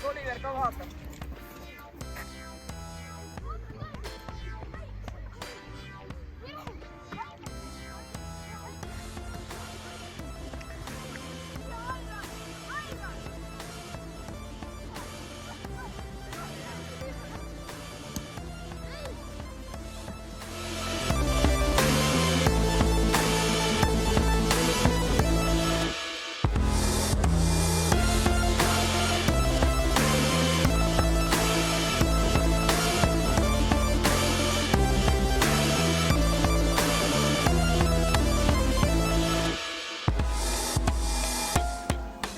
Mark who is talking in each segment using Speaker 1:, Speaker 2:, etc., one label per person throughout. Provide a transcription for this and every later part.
Speaker 1: Las Oliver ka vaatab.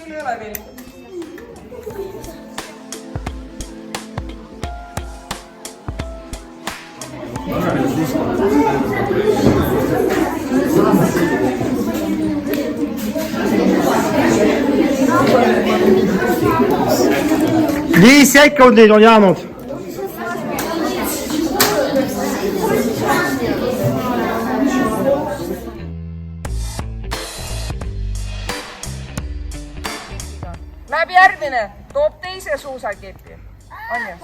Speaker 1: Ei ole veel.
Speaker 2: Viis sekundit on jäänud.
Speaker 1: Läheb järgmine, toob teise suusakepi. On ju?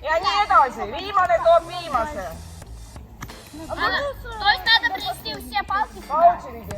Speaker 1: Ja nii edasi, viimane toob viimase.
Speaker 3: То есть надо принести все палки?
Speaker 1: По очереди.